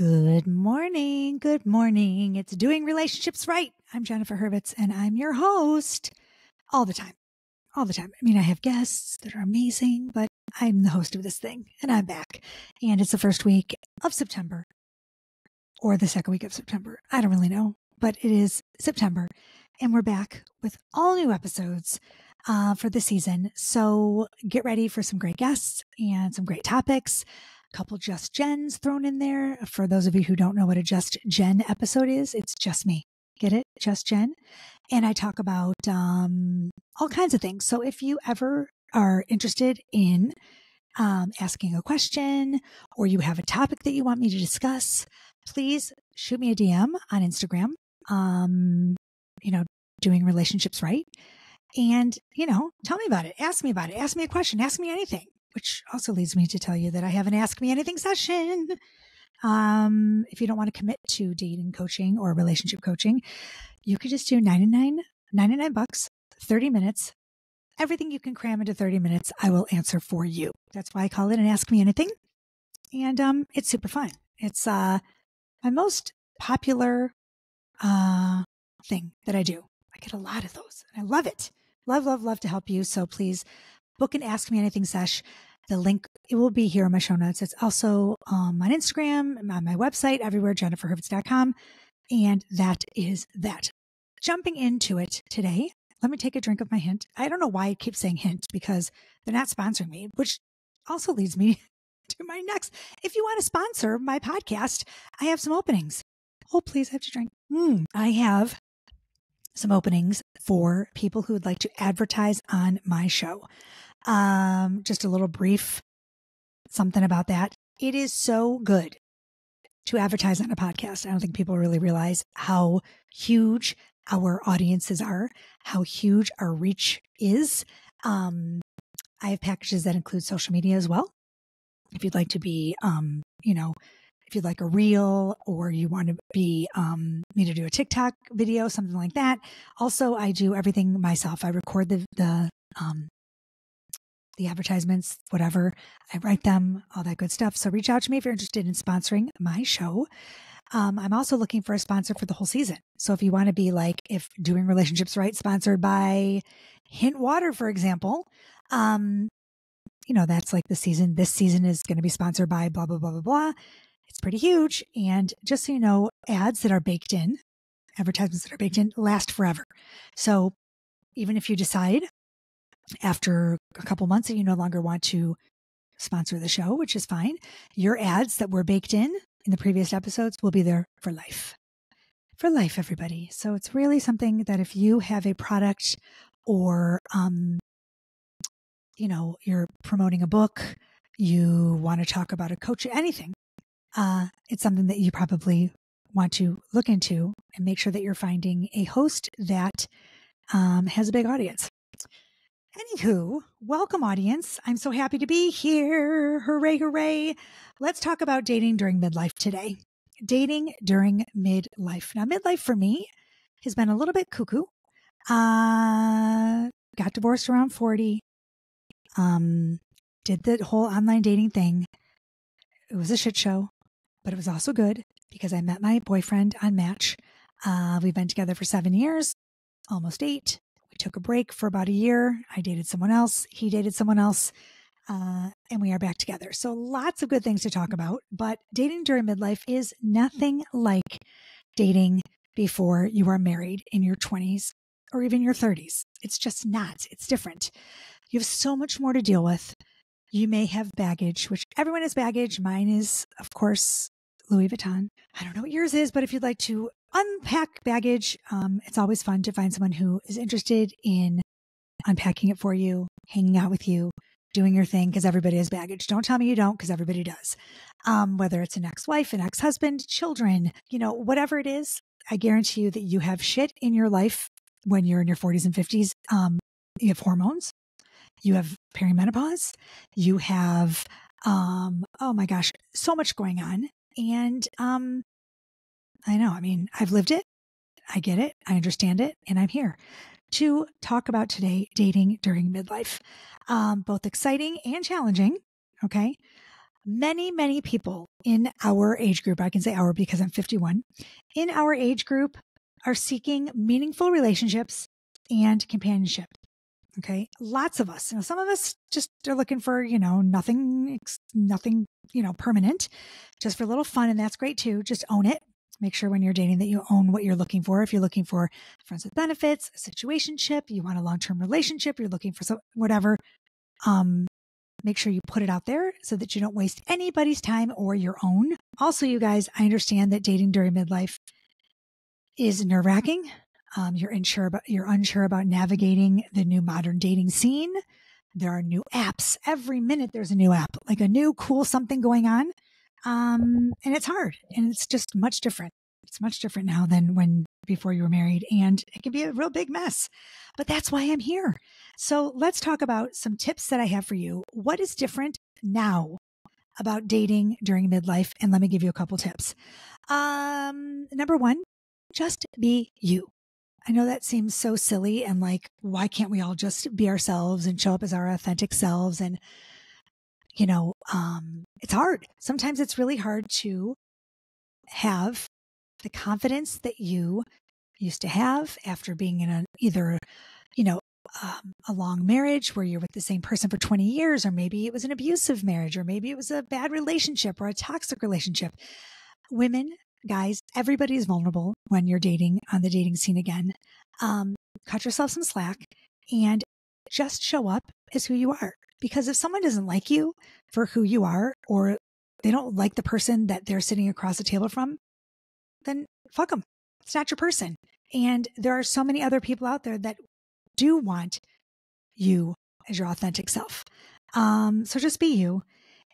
Good morning. Good morning. It's Doing Relationships Right. I'm Jennifer Hurvitz, and I'm your host all the time. All the time. I mean, I have guests that are amazing, but I'm the host of this thing, and I'm back. And it's the first week of September, or the second week of September. I don't really know, but it is September, and we're back with all new episodes for the season. So get ready for some great guests and some great topics. Couple Just Jens thrown in there. For those of you who don't know what a Just Jen episode is, it's just me. Get it? Just Jen. And I talk about all kinds of things. So if you ever are interested in asking a question, or you have a topic that you want me to discuss, please shoot me a DM on Instagram, Doing Relationships Right. And, tell me about it. Ask me about it. Ask me a question. Ask me anything. Which also leads me to tell you that I have an Ask Me Anything session. If you don't want to commit to dating coaching or relationship coaching, you could just do $99, 30 minutes. Everything you can cram into 30 minutes, I will answer for you. That's why I call it an Ask Me Anything. And it's super fun. It's my most popular thing that I do. I get a lot of those, and I love it. Love, love, love to help you. So please book an Ask Me Anything sesh. The link, it will be here in my show notes. It's also on Instagram, on my website, everywhere, jenniferhurvitz.com. And that is that. Jumping into it today, let me take a drink of my hint. I don't know why I keep saying hint, because they're not sponsoring me, which also leads me to my next. If you want to sponsor my podcast, I have some openings. Oh, please, I have to drink. I have some openings for people who would like to advertise on my show. Just a little brief something about that. It is so good to advertise on a podcast. I don't think people really realize how huge our audiences are, how huge our reach is. I have packages that include social media as well. If you'd like to be, if you'd like a reel, or you want to be me to do a TikTok video, something like that. Also, I do everything myself. I record the advertisements, whatever. I write them, all that good stuff. So reach out to me if you're interested in sponsoring my show. I'm also looking for a sponsor for the whole season. So if you want to be like, if Doing Relationships Right, sponsored by Hint Water, for example, that's like the season. This season is going to be sponsored by blah, blah, blah, blah, blah. It's pretty huge. And just so you know, ads that are baked in, advertisements that are baked in, last forever. So even if you decide after a couple months that you no longer want to sponsor the show, which is fine, your ads that were baked in the previous episodes will be there for life. For life, everybody. So it's really something that if you have a product, or, you're promoting a book, you want to talk about a coach, anything, it's something that you probably want to look into and make sure that you're finding a host that has a big audience. Anywho, welcome, audience. I'm so happy to be here. Hooray, hooray. Let's talk about dating during midlife today. Dating during midlife. Now, midlife for me has been a little bit cuckoo. Got divorced around 40. Did the whole online dating thing. It was a shit show, but it was also good because I met my boyfriend on Match. We've been together for 7 years, almost 8. We took a break for about a year. I dated someone else. He dated someone else. And we are back together. So lots of good things to talk about. But dating during midlife is nothing like dating before you are married in your 20s or even your 30s. It's just not. It's different. You have so much more to deal with. You may have baggage, which everyone has baggage. Mine is, of course, Louis Vuitton. I don't know what yours is, but if you'd like to unpack baggage, it's always fun to find someone who is interested in unpacking it for you, hanging out with you, doing your thing, because everybody has baggage. Don't tell me you don't, because everybody does. Whether it's an ex-wife, an ex-husband, children, whatever it is, I guarantee you that you have shit in your life when you're in your 40s and 50s. You have hormones. You have perimenopause. You have, oh my gosh, so much going on. And I know, I've lived it. I get it. I understand it. And I'm here to talk about today dating during midlife. Both exciting and challenging. Okay. Many, many people in our age group, I can say our because I'm 51, in our age group are seeking meaningful relationships and companionship. Okay. Lots of us, some of us just are looking for, nothing, permanent, just for a little fun. And that's great too. Just own it. Make sure when you're dating that you own what you're looking for. If you're looking for friends with benefits, a situationship, you want a long-term relationship, you're looking for whatever, make sure you put it out there so that you don't waste anybody's time or your own. Also, you guys, I understand that dating during midlife is nerve-wracking. You're unsure about navigating the new modern dating scene. There are new apps. Every minute there's a new app, like a new cool something going on. And it's hard, and it's just much different. It's much different now than before you were married, and it can be a real big mess, but that's why I'm here. So let's talk about some tips that I have for you. What is different now about dating during midlife? And let me give you a couple tips. Number one, just be you. I know that seems so silly and like, why can't we all just be ourselves and show up as our authentic selves? And it's hard. Sometimes it's really hard to have the confidence that you used to have after being in either a long marriage where you're with the same person for 20 years, or maybe it was an abusive marriage, or maybe it was a bad relationship or a toxic relationship. Women, guys, everybody is vulnerable when you're dating on the dating scene again. Cut yourself some slack and just show up as who you are. Because if someone doesn't like you for who you are, or they don't like the person that they're sitting across the table from, then fuck them. It's not your person. And there are so many other people out there that do want you as your authentic self. So just be you.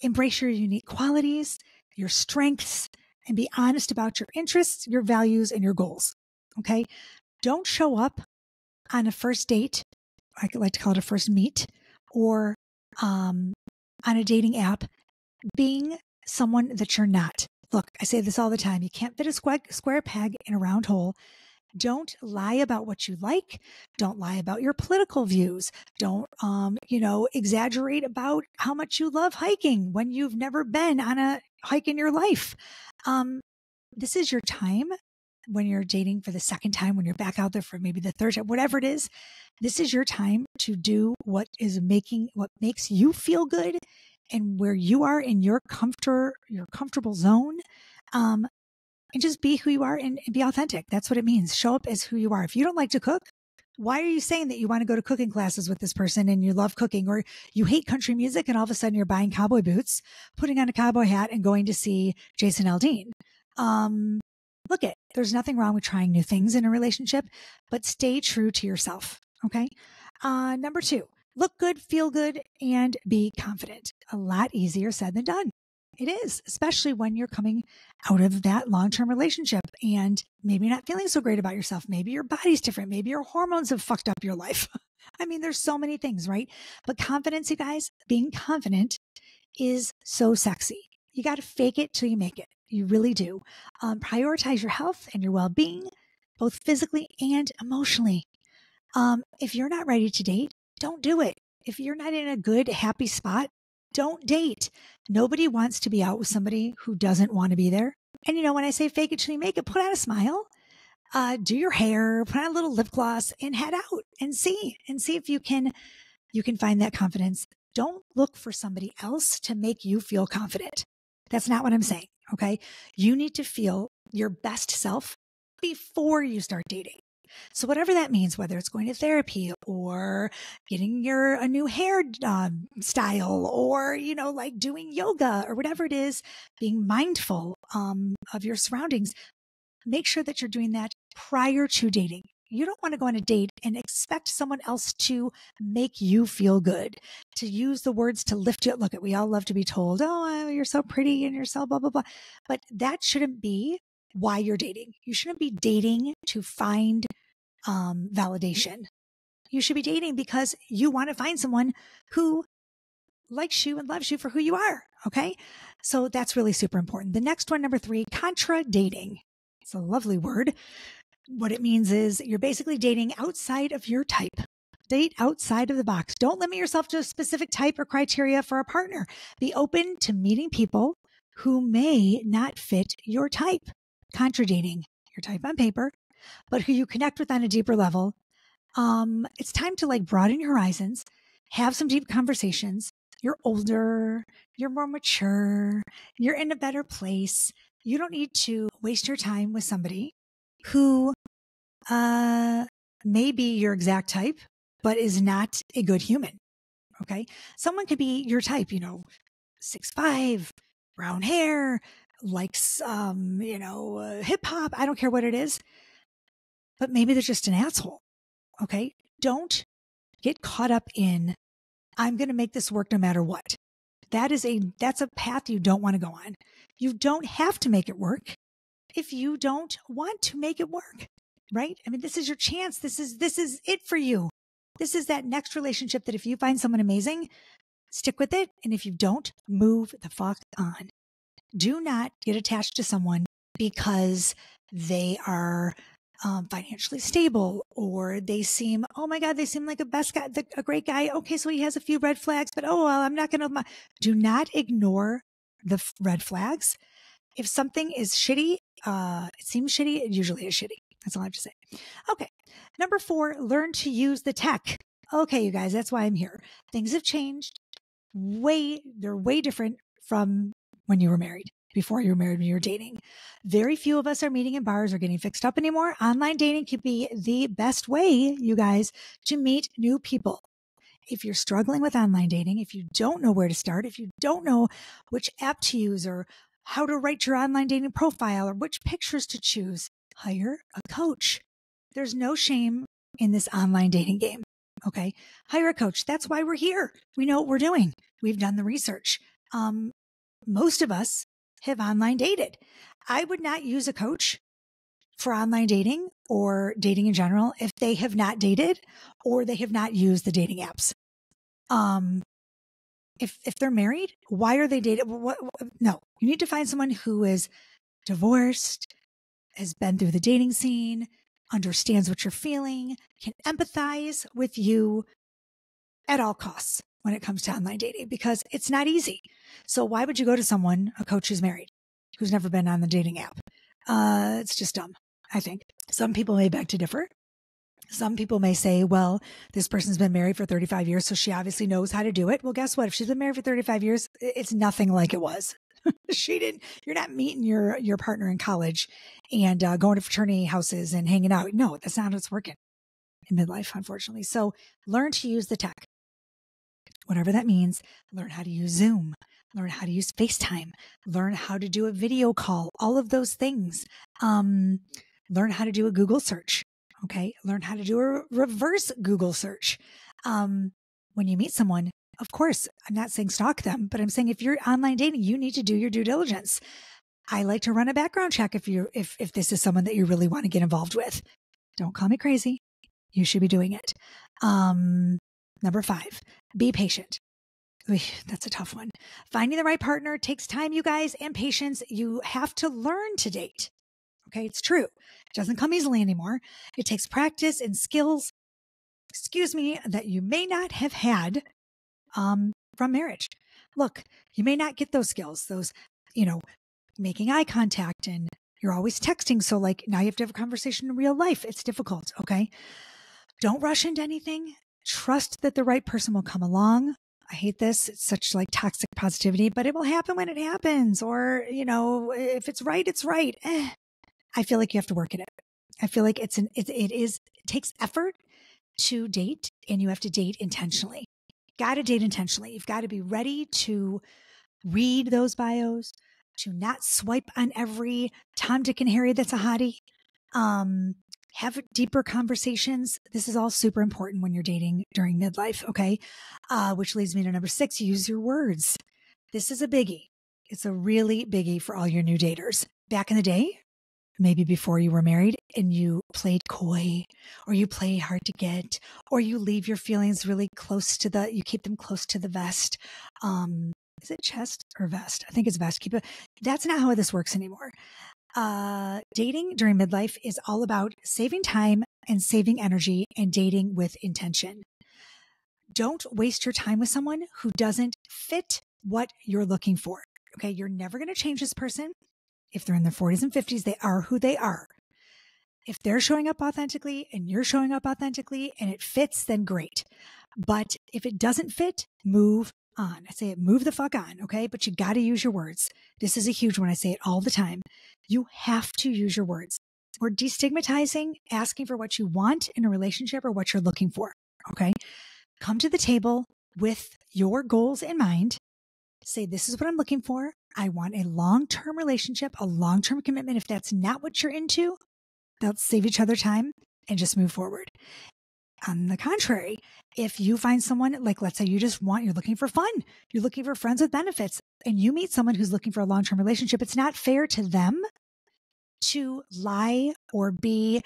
Embrace your unique qualities, your strengths, and be honest about your interests, your values, and your goals. Okay? Don't show up on a first date, I like to call it a first meet, or on a dating app, being someone that you're not. Look, I say this all the time. You can't fit a square peg in a round hole. Don't lie about what you like. Don't lie about your political views. Don't, exaggerate about how much you love hiking when you've never been on a hike in your life. This is your time when you're dating for the second time, when you're back out there for maybe the third time, whatever it is. This is your time to do what makes you feel good and where you are in your comfortable zone. And just be who you are and be authentic. That's what it means. Show up as who you are. If you don't like to cook, why are you saying that you want to go to cooking classes with this person and you love cooking, or you hate country music and all of a sudden you're buying cowboy boots, putting on a cowboy hat and going to see Jason Aldean? There's nothing wrong with trying new things in a relationship, but stay true to yourself. Okay. Number two, look good, feel good, and be confident. A lot easier said than done. It is, especially when you're coming out of that long-term relationship and maybe not feeling so great about yourself. Maybe your body's different. Maybe your hormones have fucked up your life. I mean, there's so many things, right? But confidence, you guys, being confident is so sexy. You got to fake it till you make it. You really do. Prioritize your health and your well-being, both physically and emotionally. If you're not ready to date, don't do it. If you're not in a good, happy spot, don't date. Nobody wants to be out with somebody who doesn't want to be there. And when I say fake it till you make it, put on a smile, do your hair, put on a little lip gloss, and head out and see if you can find that confidence. Don't look for somebody else to make you feel confident. That's not what I'm saying. Okay. You need to feel your best self before you start dating. So whatever that means, whether it's going to therapy or getting a new hair style, or, like doing yoga or whatever it is, being mindful of your surroundings, make sure that you're doing that prior to dating. You don't want to go on a date and expect someone else to make you feel good, to use the words to lift you. Look, we all love to be told, oh, you're so pretty and you're so blah, blah, blah. But that shouldn't be why you're dating. You shouldn't be dating to find validation. You should be dating because you want to find someone who likes you and loves you for who you are. Okay. So that's really super important. The next one, number 3, contra dating. It's a lovely word. What it means is you're basically dating outside of your type. Date outside of the box. Don't limit yourself to a specific type or criteria for a partner. Be open to meeting people who may not fit your type, contradicting your type on paper, but who you connect with on a deeper level. It's time to like broaden your horizons, have some deep conversations. You're older, you're more mature, you're in a better place. You don't need to waste your time with somebody who may be your exact type, but is not a good human. Okay. Someone could be your type, 6'5", brown hair, likes, hip hop. I don't care what it is, but maybe they're just an asshole. Okay. Don't get caught up in, I'm going to make this work no matter what. That's a path you don't want to go on. You don't have to make it work if you don't want to make it work, right? I mean, this is your chance. This is it for you. This is that next relationship that if you find someone amazing, stick with it. And if you don't, move the fuck on. Do not get attached to someone because they are financially stable, or they seem, oh my God, they seem like a great guy. Okay, so he has a few red flags, but oh, well, I'm not going to. Do not ignore the red flags. If something is shitty, it seems shitty, it usually is shitty. That's all I have to say. Okay. Number 4, learn to use the tech. Okay, you guys, that's why I'm here. Things have changed. They're way different from when you were married, before you were married, when you were dating. Very few of us are meeting in bars or getting fixed up anymore. Online dating can be the best way, you guys, to meet new people. If you're struggling with online dating, if you don't know where to start, if you don't know which app to use or how to write your online dating profile or which pictures to choose, hire a coach. There's no shame in this online dating game. Okay. Hire a coach. That's why we're here. We know what we're doing. We've done the research. Most of us have online dated. I would not use a coach for online dating or dating in general if they have not dated or they have not used the dating apps. If they're married, why are they dating? No, you need to find someone who is divorced, has been through the dating scene, understands what you're feeling, can empathize with you at all costs when it comes to online dating, because it's not easy. So why would you go to someone, a coach who's married, who's never been on the dating app? It's just dumb, I think. Some people may beg to differ. Some people may say, well, this person's been married for 35 years, so she obviously knows how to do it. Well, guess what? If she's been married for 35 years, it's nothing like it was. You're not meeting your partner in college and going to fraternity houses and hanging out. No, that's not how it's working in midlife, unfortunately. So learn to use the tech, whatever that means. Learn how to use Zoom, learn how to use FaceTime, learn how to do a video call, all of those things. Learn how to do a Google search. Okay. Learn how to do a reverse Google search. When you meet someone, of course, I'm not saying stalk them, but I'm saying if you're online dating, you need to do your due diligence. I like to run a background check if this is someone that you really want to get involved with. Don't call me crazy. You should be doing it. Number 5, be patient. That's a tough one. Finding the right partner takes time, you guys, and patience. You have to learn to date. Okay, it's true. It doesn't come easily anymore. It takes practice and skills, that you may not have had from marriage. Look, you may not get those skills, making eye contact, and you're always texting. So like now you have to have a conversation in real life. It's difficult. Okay. Don't rush into anything. Trust that the right person will come along. I hate this. It's such like toxic positivity, but it will happen when it happens. Or, if it's right, it's right. I feel like you have to work at it. I feel like it takes effort to date, and you have to date intentionally. Got to date intentionally. You've got to be ready to read those bios, to not swipe on every Tom, Dick, and Harry that's a hottie. Have deeper conversations. This is all super important when you're dating during midlife, okay? Which leads me to number 6, use your words. This is a biggie. It's a really biggie for all your new daters. Back in the day, maybe before you were married, and you played coy, or you play hard to get, or you leave your feelings really you keep them close to the vest. Is it chest or vest? I think it's vest. That's not how this works anymore. Dating during midlife is all about saving time and saving energy and dating with intention. don't waste your time with someone who doesn't fit what you're looking for. Okay. You're never going to change this person. If they're in their 40s and 50s, they are who they are. If they're showing up authentically and you're showing up authentically and it fits, then great. But if it doesn't fit, move on. I say it, move the fuck on. Okay. But you got to use your words. This is a huge one. I say it all the time. You have to use your words. We're destigmatizing asking for what you want in a relationship or what you're looking for. Okay. Come to the table with your goals in mind. Say, this is what I'm looking for. I want a long-term relationship, a long-term commitment. If that's not what you're into, let's save each other time and just move forward. On the contrary, if you find someone, like let's say you're looking for fun, you're looking for friends with benefits, and you meet someone who's looking for a long-term relationship, it's not fair to them to lie or be,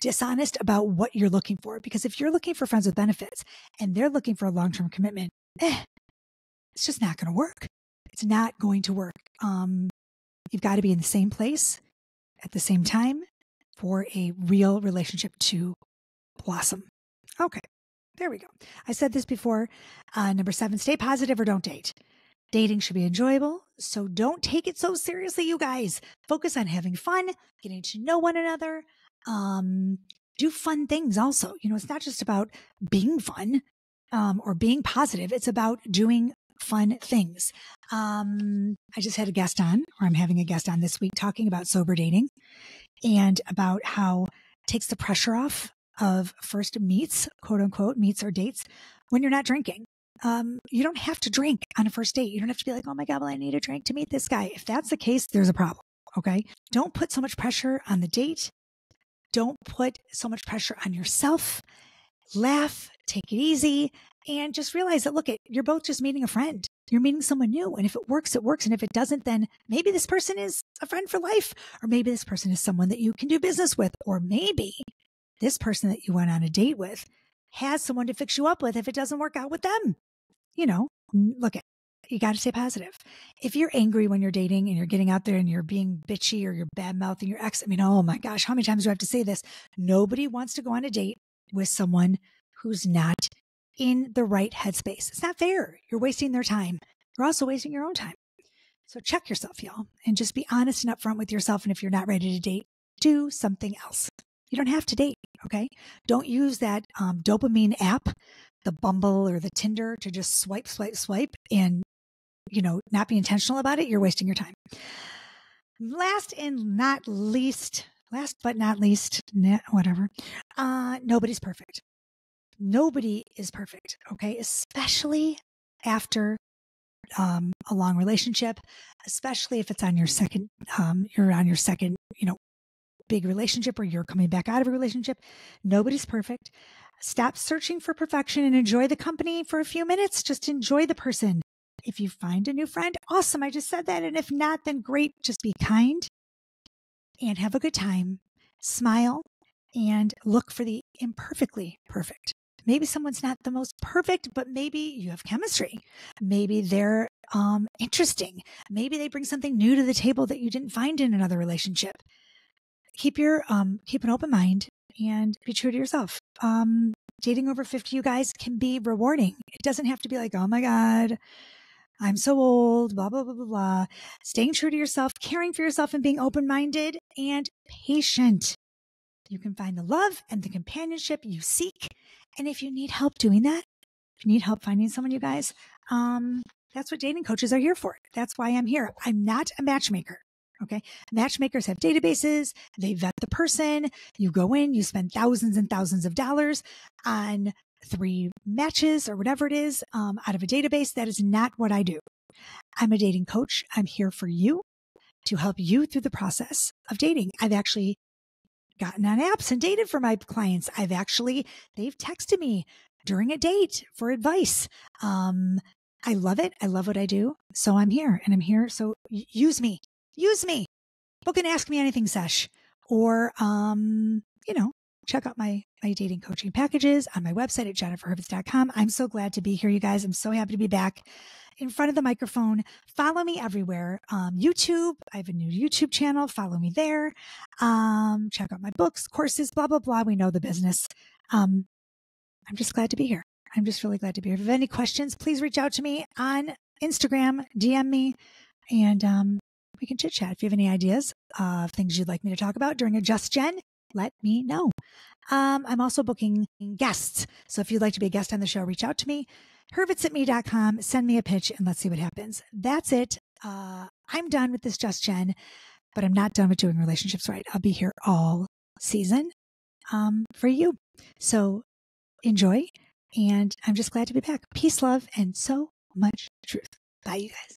dishonest about what you're looking for. Because if you're looking for friends with benefits and they're looking for a long-term commitment, it's just not going to work. It's not going to work. You've got to be in the same place at the same time for a real relationship to blossom. Okay, there we go. I said this before. Number 7, stay positive or don't date. Dating should be enjoyable, so don't take it so seriously, you guys. Focus on having fun, getting to know one another. Do fun things also. It's not just about being fun or being positive. It's about doing fun things. I just had a guest on, or I'm having a guest on this week, talking about sober dating and about how it takes the pressure off of first meets, quote unquote, meets or dates when you're not drinking. You don't have to drink on a first date. You don't have to be like, oh my God, well, I need a drink to meet this guy. If that's the case, there's a problem. Okay. Don't put so much pressure on the date. Don't put so much pressure on yourself. Laugh, take it easy, and just realize that, you're both just meeting a friend. You're meeting someone new. And if it works, it works. And if it doesn't, then maybe this person is a friend for life, or maybe this person is someone that you can do business with, or maybe this person that you went on a date with has someone to fix you up with if it doesn't work out with them. You got to stay positive. If you're angry when you're dating and you're getting out there and you're being bitchy or you're bad mouthing your ex, oh my gosh, how many times do I have to say this? Nobody wants to go on a date with someone who's not in the right headspace. It's not fair. You're wasting their time. You're also wasting your own time. So check yourself, y'all, and just be honest and upfront with yourself. And if you're not ready to date, do something else. You don't have to date. Okay. Don't use that dopamine app, the Bumble or the Tinder, to just swipe and, not be intentional about it. You're wasting your time. Last but not least, nobody's perfect. Nobody is perfect. Okay. Especially after a long relationship, especially if it's on your second, big relationship, or you're coming back out of a relationship. Nobody's perfect. Stop searching for perfection and enjoy the company for a few minutes. Just enjoy the person. If you find a new friend, awesome. I just said that. And if not, then great. Just be kind and have a good time. Smile and look for the imperfectly perfect. Maybe someone's not the most perfect, but maybe you have chemistry. Maybe they're interesting. Maybe they bring something new to the table that you didn't find in another relationship. Keep an open mind and be true to yourself. Dating over 50, you guys, can be rewarding. It doesn't have to be like, oh my God, I'm so old, blah, blah, blah, blah, blah. Staying true to yourself, caring for yourself, and being open-minded and patient. You can find the love and the companionship you seek. And if you need help doing that, if you need help finding someone, you guys, that's what dating coaches are here for. That's why I'm here. I'm not a matchmaker. Okay. Matchmakers have databases. They vet the person. You go in, you spend thousands and thousands of dollars on 3 matches or whatever it is, out of a database. That is not what I do. I'm a dating coach. I'm here for you to help you through the process of dating. I've actually gotten on apps and dated for my clients. They've texted me during a date for advice. I love it. I love what I do. So I'm here, and I'm here. So use me. Book an Ask Me Anything sesh, or, check out my dating coaching packages on my website at jenniferhurvitz.com. I'm so glad to be here, you guys. I'm so happy to be back in front of the microphone. Follow me everywhere. YouTube. I have a new YouTube channel. Follow me there. Check out my books, courses, blah, blah, blah. We know the business. I'm just glad to be here. I'm just really glad to be here. If you have any questions, please reach out to me on Instagram, DM me, and we can chit chat. If you have any ideas of things you'd like me to talk about during a Just Gen, let me know. I'm also booking guests. So if you'd like to be a guest on the show, reach out to me. Hurvitz@me.com. Send me a pitch and let's see what happens. That's it. I'm done with this Just Gen, but I'm not done with doing relationships right. I'll be here all season for you. So enjoy. And I'm just glad to be back. Peace, love, and so much truth. Bye, you guys.